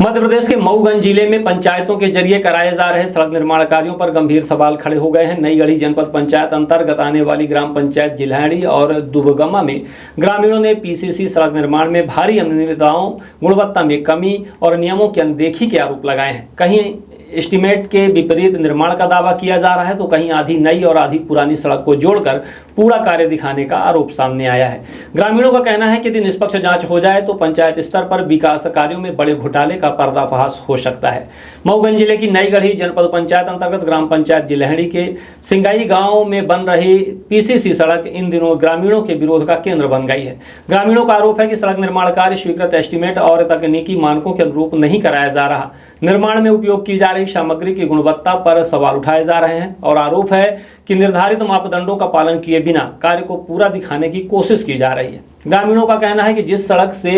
मध्य प्रदेश के मऊगंज जिले में पंचायतों के जरिए कराए जा रहे सड़क निर्माण कार्यों पर गंभीर सवाल खड़े हो गए हैं। नई गढ़ी जनपद पंचायत अंतर्गत आने वाली ग्राम पंचायत जिल्हाड़ी और दुबगमा में ग्रामीणों ने पीसीसी सड़क निर्माण में भारी अनियमितताओं, गुणवत्ता में कमी और नियमों की अनदेखी के आरोप लगाए हैं। कहीं एस्टीमेट के विपरीत निर्माण का दावा किया जा रहा है तो कहीं आधी नई और आधी पुरानी सड़क को जोड़कर पूरा कार्य दिखाने का आरोप सामने आया है। ग्रामीणों का कहना है कि यदि निष्पक्ष जांच हो जाए तो पंचायत स्तर पर विकास कार्यों में बड़े घोटाले का पर्दाफाश हो सकता है। मऊगंज जिले की नई गढ़ी जनपद पंचायत अंतर्गत ग्राम पंचायत जिल्हाड़ी के सिंगाई गांव में बन रही पीसीसी सड़क इन दिनों ग्रामीणों के विरोध का केंद्र बन गई है। ग्रामीणों का आरोप है कि सड़क निर्माण कार्य स्वीकृत एस्टीमेट और तकनीकी मानकों के अनुरूप नहीं कराया जा रहा। निर्माण में उपयोग की जा रही सामग्री की गुणवत्ता पर सवाल उठाए जा रहे हैं और आरोप है कि निर्धारित मापदंडों का पालन किए बिना कार्य को पूरा दिखाने की कोशिश की जा रही है। ग्रामीणों का कहना है कि जिस सड़क से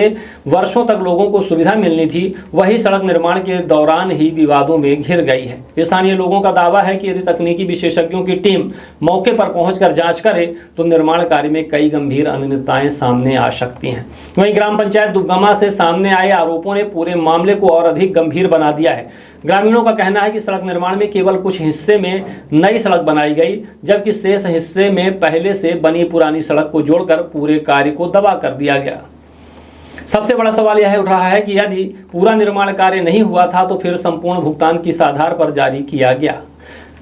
वर्षों तक लोगों को सुविधा मिलनी थी वही सड़क निर्माण के दौरान ही विवादों में घिर गई है। स्थानीय लोगों का दावा है कि यदि तकनीकी विशेषज्ञों की टीम मौके पर पहुंचकर जांच करे तो निर्माण कार्य में कई गंभीर अनियमितताएं सामने आ सकती हैं। वहीं ग्राम पंचायत दुबगमा से सामने आए आरोपों ने पूरे मामले को और अधिक गंभीर बना दिया है। ग्रामीणों का कहना है कि सड़क निर्माण में केवल कुछ हिस्से में नई सड़क बनाई गई, जबकि शेष हिस्से में पहले से बनी पुरानी सड़क को जोड़कर पूरे कार्य को दबा कर दिया गया। सबसे बड़ा सवाल यह उठ रहा है कि यदि पूरा निर्माण कार्य नहीं हुआ था तो फिर संपूर्ण भुगतान किस आधार पर जारी किया गया।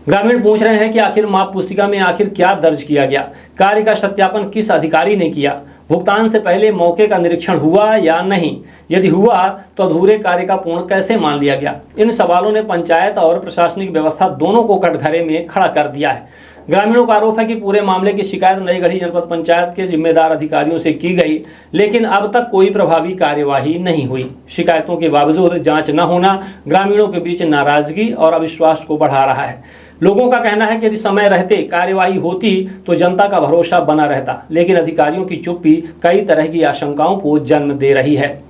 ग्रामीण पूछ रहे हैं कि आखिर माप पुस्तिका में आखिर क्या दर्ज किया गया, कार्य का सत्यापन किस अधिकारी ने किया, भुगतान से पहले मौके का निरीक्षण हुआ या नहीं, यदि हुआ तो अधूरे कार्य का पूर्ण कैसे मान लिया गया। इन सवालों ने पंचायत और प्रशासनिक व्यवस्था दोनों को कटघरे में खड़ा कर दिया है। ग्रामीणों का आरोप है कि पूरे मामले की शिकायत नई गढ़ी जनपद पंचायत के जिम्मेदार अधिकारियों से की गई, लेकिन अब तक कोई प्रभावी कार्यवाही नहीं हुई। शिकायतों के बावजूद जांच न होना ग्रामीणों के बीच नाराजगी और अविश्वास को बढ़ा रहा है। लोगों का कहना है कि यदि समय रहते कार्यवाही होती तो जनता का भरोसा बना रहता, लेकिन अधिकारियों की चुप्पी कई तरह की आशंकाओं को जन्म दे रही है।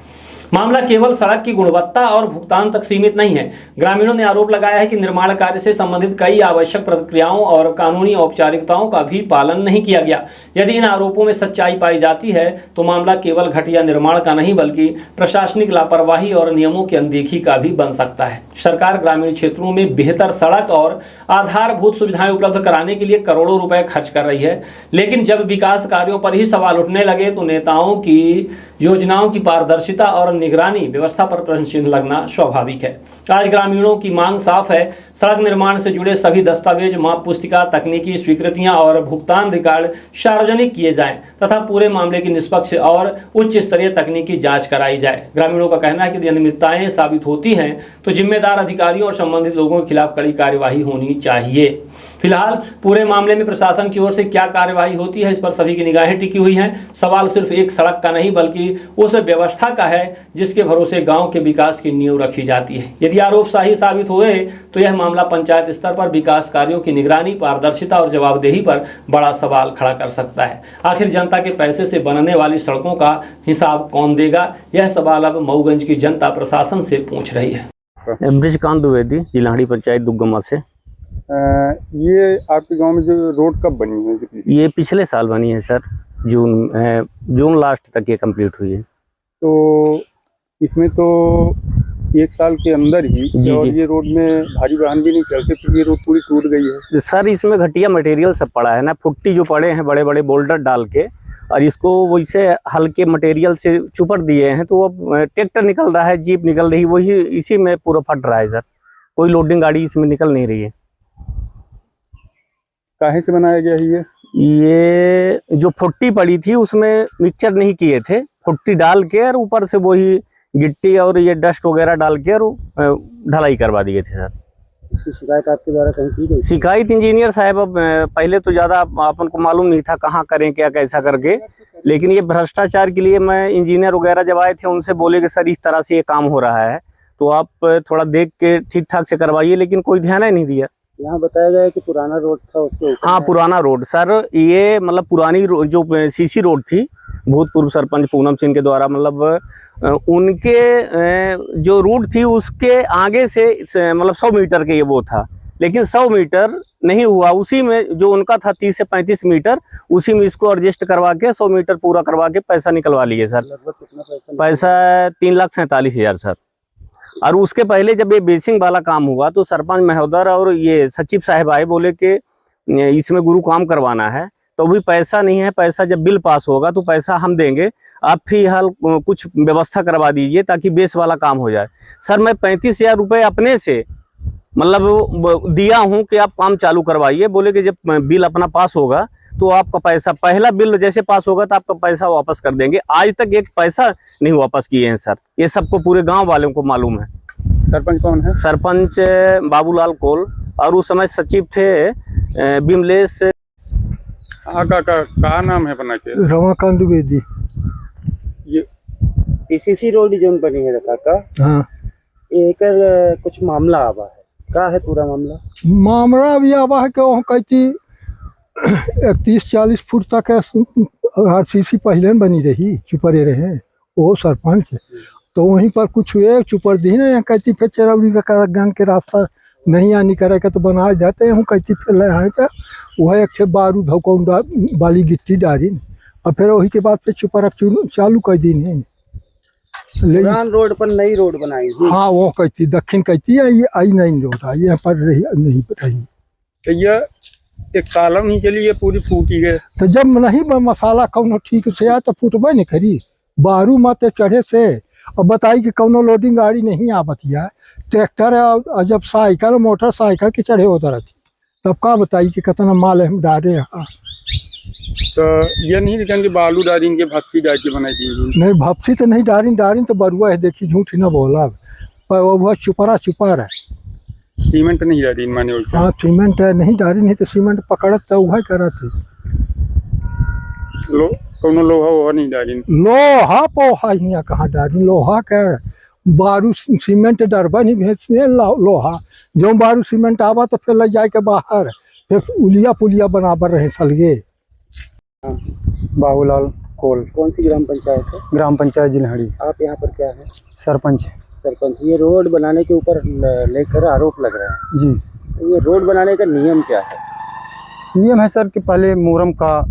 मामला केवल सड़क की गुणवत्ता और भुगतान तक सीमित नहीं है। ग्रामीणों ने आरोप लगाया है कि निर्माण कार्य से संबंधित कई आवश्यक प्रक्रियाओं और कानूनी औपचारिकताओं का भी पालन नहीं किया गया। यदि इन आरोपों में सच्चाई पाई जाती है तो मामला केवल घटिया निर्माण का नहीं बल्कि प्रशासनिक लापरवाही और नियमों की अनदेखी का भी बन सकता है। सरकार ग्रामीण क्षेत्रों में बेहतर सड़क और आधारभूत सुविधाएं उपलब्ध कराने के लिए करोड़ों रुपए खर्च कर रही है, लेकिन जब विकास कार्यों पर ही सवाल उठने लगे तो नेताओं की योजनाओं की पारदर्शिता और निगरानी व्यवस्था पर प्रश्न चिन्ह लगना स्वाभाविक है। आज ग्रामीणों की मांग साफ है, सड़क निर्माण से जुड़े सभी दस्तावेज, माप पुस्तिका, तकनीकी स्वीकृतियां और भुगतान रिकॉर्ड सार्वजनिक किए जाएं तथा पूरे मामले की निष्पक्ष और उच्च स्तरीय तकनीकी जांच कराई जाए। ग्रामीणों का कहना है कि यदि अनियमितताएं साबित होती हैं तो जिम्मेदार अधिकारियों और संबंधित लोगों के खिलाफ कड़ी कार्यवाही होनी चाहिए। फिलहाल पूरे मामले में प्रशासन की ओर से क्या कार्यवाही होती है, इस पर सभी की निगाहें टिकी हुई हैं। सवाल सिर्फ एक सड़क का नहीं बल्कि उस व्यवस्था का है जिसके भरोसे गांव के विकास की नींव रखी जाती है। यदि आरोप सही साबित हुए तो यह मामला पंचायत स्तर पर विकास कार्यों की निगरानी, पारदर्शिता और जवाबदेही पर बड़ा सवाल खड़ा कर सकता है। आखिर जनता के पैसे से बनने वाली सड़कों का हिसाब कौन देगा, यह सवाल अब मऊगंज की जनता प्रशासन से पूछ रही है। ब्रिजकांत द्विवेदी, जिल्हाड़ी पंचायत दुबगमा से। ये आपके गांव में जो रोड कब बनी है? ये पिछले साल बनी है सर, जून लास्ट तक ये कंप्लीट हुई है। तो इसमें तो एक साल के अंदर ही और ये रोड में भारी वाहन भी नहीं चलते, तो ये रोड पूरी टूट गई है सर। इसमें घटिया मटेरियल सब पड़ा है ना, फुट्टी जो पड़े हैं बड़े बड़े बोल्डर डाल के, और इसको वैसे हल्के मटेरियल से चुपड़ दिए हैं तो वो ट्रैक्टर निकल रहा है, जीप निकल रही, वही इसी में पूरा फट रहा है सर। कोई लोडिंग गाड़ी इसमें निकल नहीं रही है। काहे से बनाया गया है ये जो फुट्टी पड़ी थी उसमें मिक्सचर नहीं किए थे, फुट्टी डाल के और ऊपर से वही गिट्टी और ये डस्ट वगैरह डाल के और ढलाई करवा दिए थे सर। इसकी शिकायत आपके द्वारा कहीं की गई? शिकायत इंजीनियर साहब, अब पहले तो ज़्यादा अपन को मालूम नहीं था कहाँ करें क्या कैसा करके, लेकिन ये भ्रष्टाचार के लिए मैं इंजीनियर वगैरह जब आए थे उनसे बोले कि सर इस तरह से ये काम हो रहा है तो आप थोड़ा देख के ठीक ठाक से करवाइए, लेकिन कोई ध्यान ही नहीं दिया। यहाँ बताया गया है कि पुराना रोड था उसके ऊपर। हाँ, पुराना रोड सर, ये मतलब पुरानी जो सीसी रोड थी, भूतपूर्व सरपंच पूनम सिंह के द्वारा, मतलब उनके जो रूट थी उसके आगे से मतलब 100 मीटर के ये वो था, लेकिन 100 मीटर नहीं हुआ, उसी में जो उनका था 30 से 35 मीटर, उसी में इसको एडजस्ट करवा के 100 मीटर पूरा करवा के पैसा निकलवा लिए सर। लगभग कितना पैसा? पैसा 3,47,000 सर। और उसके पहले जब ये बेसिंग वाला काम हुआ तो सरपंच महोदय और ये सचिव साहब आए, बोले कि इसमें गुरु काम करवाना है, तो भी पैसा नहीं है, पैसा जब बिल पास होगा तो पैसा हम देंगे, आप फ्री हाल कुछ व्यवस्था करवा दीजिए ताकि बेस वाला काम हो जाए। सर मैं 35,000 रुपये अपने से मतलब दिया हूं कि आप काम चालू करवाइए। बोले कि जब बिल अपना पास होगा तो आपका पैसा, पहला बिल जैसे पास होगा तो आपका पैसा वापस कर देंगे। आज तक एक पैसा नहीं वापस किए हैं सर, ये सबको पूरे गांव वालों को मालूम है। सरपंच कौन है? सरपंच बाबूलाल कोल, और उस समय सचिव थे बिमलेश। का नाम है बना के? रमाकांत द्विवेदी। ये पीसीसी रोड जोन बनी है काका। हाँ, एकर कुछ मामला आवा है, का है पूरा मामला? मामला भी आवा है कि वहाँ कहती 31-40 फुट तक आरसीसी पहले बनी रही, चुपरे रहे वो सरपंच, तो वहीं पर कुछ हुए चुपर दी ना, यहाँ कहती फिर चरौरी का गन के रास्ता नहीं आनी करेगा तो बनाए जाते हैं, कहती फिर लहाए था वह एक बारूद धोकौन बाली गिट्टी डाली, और फिर वही के बाद फिर चुपर चालू कर दी नहीं। पुरान रोड पर नई रोड बनाई है। हाँ, वो कहती दक्षिण कहती है, ये आई नहीं रोड है, यहाँ पर रही नहीं रही। तो ये एक कालम ही चली, ये पूरी फूटी है। तो जब नहीं मसाला कौनो ठीक से आया तो फुटबे नहीं करी, बारू माते चढ़े से। और बताई कि कौनो लोडिंग गाड़ी नहीं आवतिया, ट्रैक्टर और जब साइकिल मोटरसाइकिल के चढ़े होता रहती, तब का बताई कि कितना माल हम डाले यहाँ। तो ये नहीं लिखेंगे बालू डारिन के भक्ति डाल के बनाई दी? नहीं, भपसी तो नहीं डारिन तो बरुआ है, देखी झूठ न बोला, पर वो छुपा है। सीमेंट नहीं डारिन माने? हाँ, सीमेंट है, नहीं डारिन है तो सीमेंट पकड़त तो वह करत कौनो लोहा वोहा नहीं डारिन? लोहा पोहा यहाँ कहाँ डारिन, लोहा के बारू सीमेंट डरबा नहीं भेजते लोहा, जो बारू सीमेंट आवा तो फिर ले जाए के बाहर, फिर उलिया पुलिया बराबर रहे सलगे। बाबूलाल कोल। कौन सी ग्राम पंचायत है? ग्राम पंचायत जिलहड़ी। आप यहाँ पर क्या है? सरपंच। सरपंच। ये रोड बनाने के ऊपर लेकर आरोप लग रहा है जी। तो ये रोड बनाने का नियम क्या है? नियम है सर कि पहले मोरम का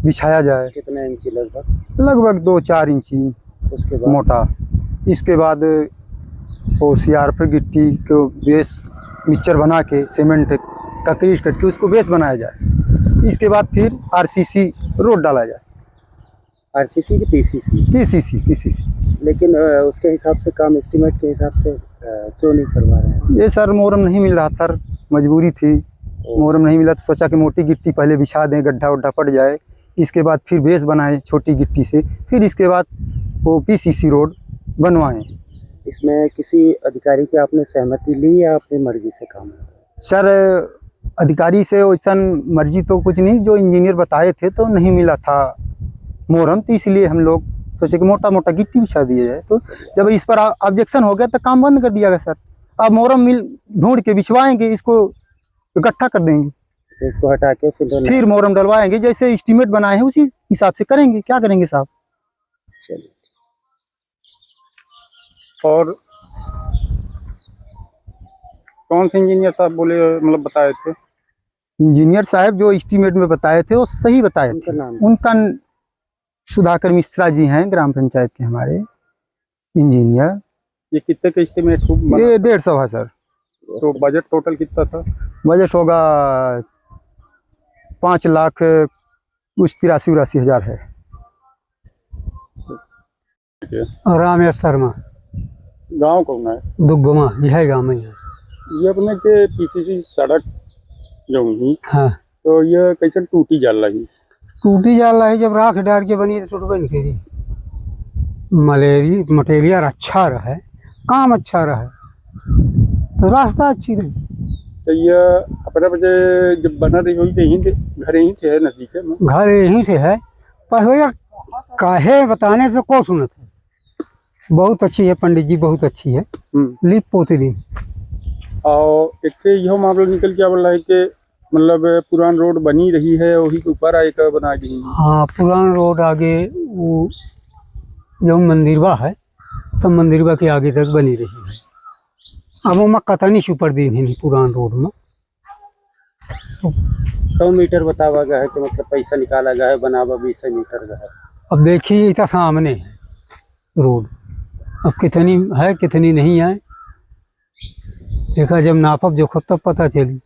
बिछाया जाए। कितना इंची लगभग? लगभग 2-4 इंची उसके बाद मोटा। इसके बाद वो सीआर पर गिट्टी को बेस मिक्सचर बना के सीमेंट कंक्रीट करके उसको बेस बनाया जाए। इसके बाद फिर आरसीसी रोड डाला जाए। आरसीसी की पीसीसी? पीसीसी। लेकिन उसके हिसाब से काम एस्टीमेट के हिसाब से क्यों नहीं करवा रहे हैं? ये सर मोरम नहीं मिल रहा सर, मजबूरी थी, मोरम नहीं मिला तो सोचा कि मोटी गिट्टी पहले बिछा दें, गड्ढा उड्ढा पड़ जाए, इसके बाद फिर बेस बनाए छोटी गिट्टी से, फिर इसके बाद वो पीसीसी रोड बनवाएं। इसमें किसी अधिकारी की आपने सहमति ली या अपनी मर्जी से काम? सर अधिकारी से वैसा मर्जी तो कुछ नहीं, जो इंजीनियर बताए थे तो नहीं मिला था मोरम, तो इसलिए हम लोग सोचे कि मोटा मोटा गिट्टी बिछा दिया जाए। तो जब इस पर ऑब्जेक्शन हो गया तो काम बंद कर दिया गया सर। अब मोरम मिल ढूंढ के बिछवाएंगे, इसको इकट्ठा कर देंगे, तो इसको हटा के फिर मोरम डलवाएंगे, जैसे एस्टीमेट बनाए हैं उसी हिसाब से करेंगे। क्या करेंगे साहब? चलिए। और कौन से इंजीनियर साहब बोले, मतलब बताए थे? इंजीनियर साहब जो एस्टीमेट में बताए थे वो सही बताए थे। उनका सुधाकर मिश्रा जी हैं, ग्राम पंचायत के हमारे इंजीनियर। ये कितने का एस्टीमेट? ये 150 है सर। तो बजट टोटल कितना था? बजट होगा 5,83,84 हज़ार है। रामेश शर्मा। गांव कौन है? दुगमा, यह गाँव में है। ये अपने के पीसीसी सड़क जो ही, हाँ, तो ये कैसे टूटी जल रही? टूटी जाला है, जब राख डाल के बनी तो टूटबे नहीं करी। मटेरियल अच्छा रहे, काम अच्छा रहे तो रास्ता अच्छी रही। तो ये अपने बजे जब बना रही हुई तो यहीं घर यहीं से है, नजदीक में घर यहीं से है, पर हो काहे बताने से को सुनत है। बहुत अच्छी है पंडित जी, बहुत अच्छी है, लिप पोते दिन। और एक यह मामला निकल के बोला है कि मतलब पुरान रोड बनी रही है, वही के ऊपर आए का बना दी। हाँ, पुरान रोड आगे वो जो मंदिरवा है तो मंदिरवा के आगे तक बनी रही है। अब वो कतनी सुपर दिन है पुरान रोड में 100 मीटर बतावा गया है कि मतलब पैसा निकाला गया है, बनावा 20 मीटर का है। अब देखिए इतना सामने है रोड, अब कितनी है कितनी नहीं है देखा जब नापब जोखब तब पता चली।